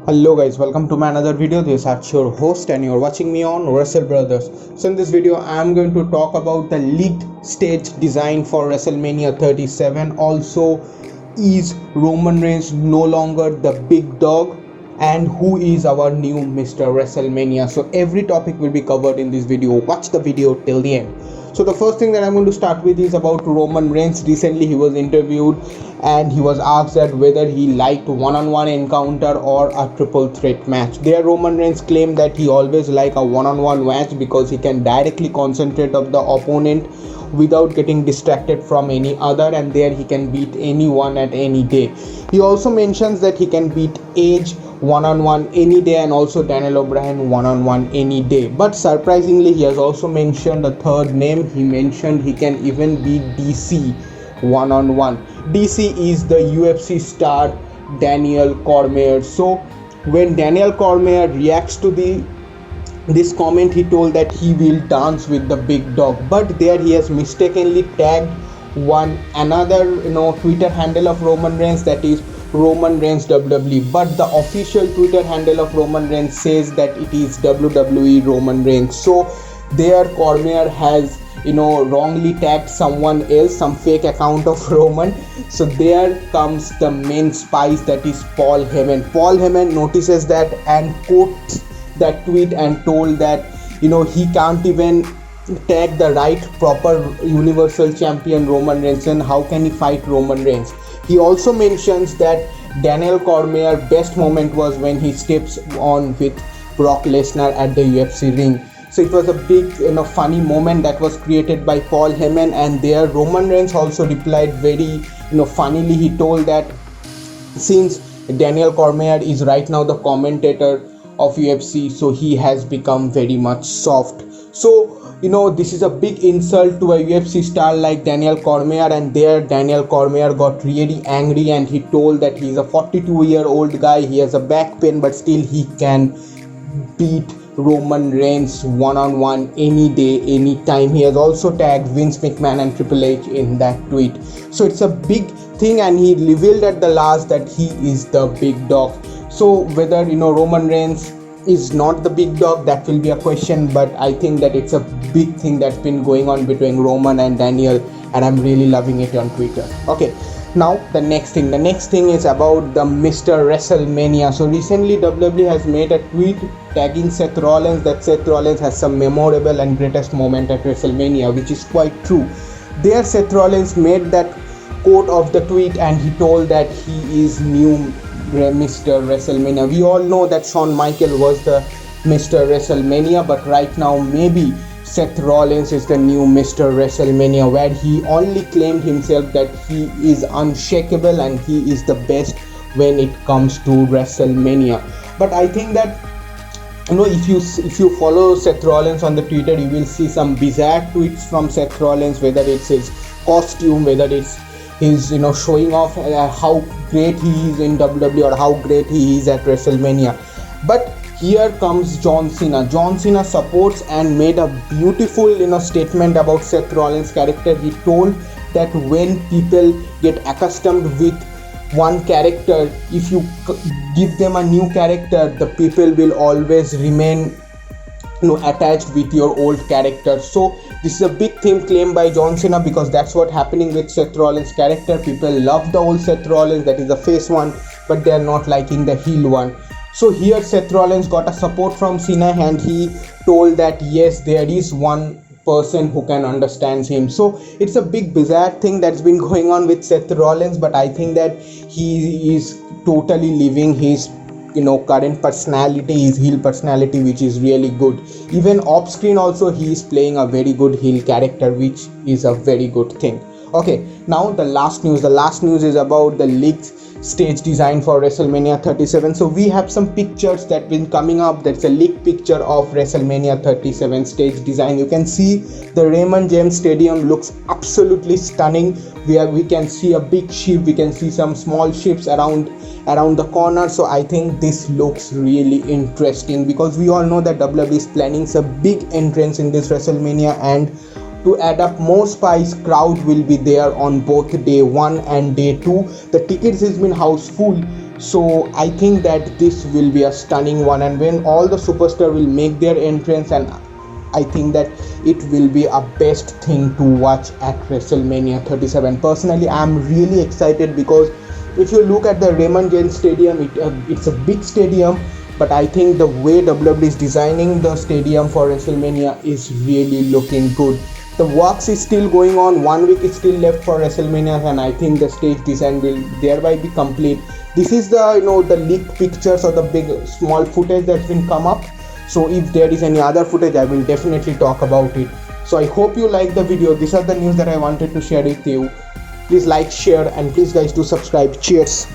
Hello guys, welcome to my another video. This is your host and you're watching me on Wrestle Brothers. So in this video I am going to talk about the leaked stage design for WrestleMania 37. Also, is Roman Reigns no longer the big dog, and who is our new Mr. WrestleMania? So every topic will be covered in this video. Watch the video till the end. So the first thing that I'm going to start with is about Roman Reigns. Recently he was interviewed and he was asked that whether he liked one-on-one encounter or a triple threat match. There Roman Reigns claimed that he always like a one-on-one match because he can directly concentrate on the opponent without getting distracted from any other, and there he can beat anyone at any day. He also mentions that he can beat Edge one-on-one any day and also Daniel O'Brien one-on-one any day. But surprisingly he has also mentioned a third name. He mentioned he can even beat DC one-on-one. DC is the UFC star Daniel Cormier. So when Daniel Cormier reacts to this comment, he told that he will dance with the big dog, but there he has mistakenly tagged another Twitter handle of Roman Reigns, that is Roman Reigns WWE, but the official Twitter handle of Roman Reigns says that it is WWE Roman Reigns. So there Cormier has wrongly tagged someone else, some fake account of Roman. So there comes the main spice, that is Paul Heyman. Paul Heyman notices that and quotes that tweet and told that he can't even tag the right proper Universal Champion Roman Reigns, and how can he fight Roman Reigns. He also mentions that Daniel Cormier best moment was when he steps on with Brock Lesnar at the UFC ring. So it was a big funny moment that was created by Paul Heyman, and there Roman Reigns also replied very funnily. He told that since Daniel Cormier is right now the commentator of UFC, so he has become very much soft. So this is a big insult to a UFC star like Daniel Cormier, and there Daniel Cormier got really angry and he told that he's a 42-year-old guy, he has a back pain, but still he can beat Roman Reigns one-on-one any day, anytime. He has also tagged Vince McMahon and Triple H in that tweet. So it's a big thing, and he revealed at the last that he is the big dog. So whether Roman Reigns is not the big dog, that will be a question, but I think that it's a big thing that's been going on between Roman and Daniel, and I'm really loving it on Twitter. Okay, now the next thing is about the Mr. WrestleMania. So recently WWE has made a tweet tagging Seth Rollins, that Seth Rollins has some memorable and greatest moment at WrestleMania, which is quite true. There Seth Rollins made that quote of the tweet and he told that he is new Mr. WrestleMania. We all know that Shawn Michaels was the Mr. WrestleMania, but right now maybe Seth Rollins is the new Mr. WrestleMania, where he only claimed himself that he is unshakable and he is the best when it comes to WrestleMania. But I think that if you follow Seth Rollins on the Twitter, you will see some bizarre tweets from Seth Rollins, whether it's his costume, whether it's his showing off how great he is in WWE or how great he is at WrestleMania. But here comes John Cena. John Cena supports and made a beautiful statement about Seth Rollins' character. He told that when people get accustomed with one character, if you give them a new character, the people will always remain attached with your old character. So this is a big thing claimed by John Cena, because that's what happening with Seth Rollins' character. People love the old Seth Rollins, that is the face one, but they are not liking the heel one. So here Seth Rollins got a support from Cena, and he told that yes, there is one person who can understand him. So it's a big bizarre thing that's been going on with Seth Rollins, but I think that he is totally living his current personality, his heel personality, which is really good. Even off screen also he is playing a very good heel character, which is a very good thing. Okay, now the last news is about the leaked stage design for WrestleMania 37. So we have some pictures that been coming up. That's a leaked picture of WrestleMania 37 stage design. You can see the Raymond James Stadium looks absolutely stunning. We can see a big ship, we can see some small ships around the corner. So I think this looks really interesting, because we all know that WWE is planning some big entrance in this WrestleMania, and to add up more spice, crowd will be there on both day 1 and day 2. The tickets has been house full So I think that this will be a stunning one, and when all the superstar will make their entrance, and I think that it will be a best thing to watch at WrestleMania 37. Personally, I'm really excited because if you look at the Raymond James Stadium, it's a big stadium, but I think the way WWE is designing the stadium for WrestleMania is really looking good. The works is still going on. 1 week is still left for WrestleMania, and I think the stage design will thereby be complete. This is the the leaked pictures or the big small footage that's been come up. So if there is any other footage, I will definitely talk about it. So I hope you like the video. These are the news that I wanted to share with you. Please like, share, and please guys do subscribe. Cheers.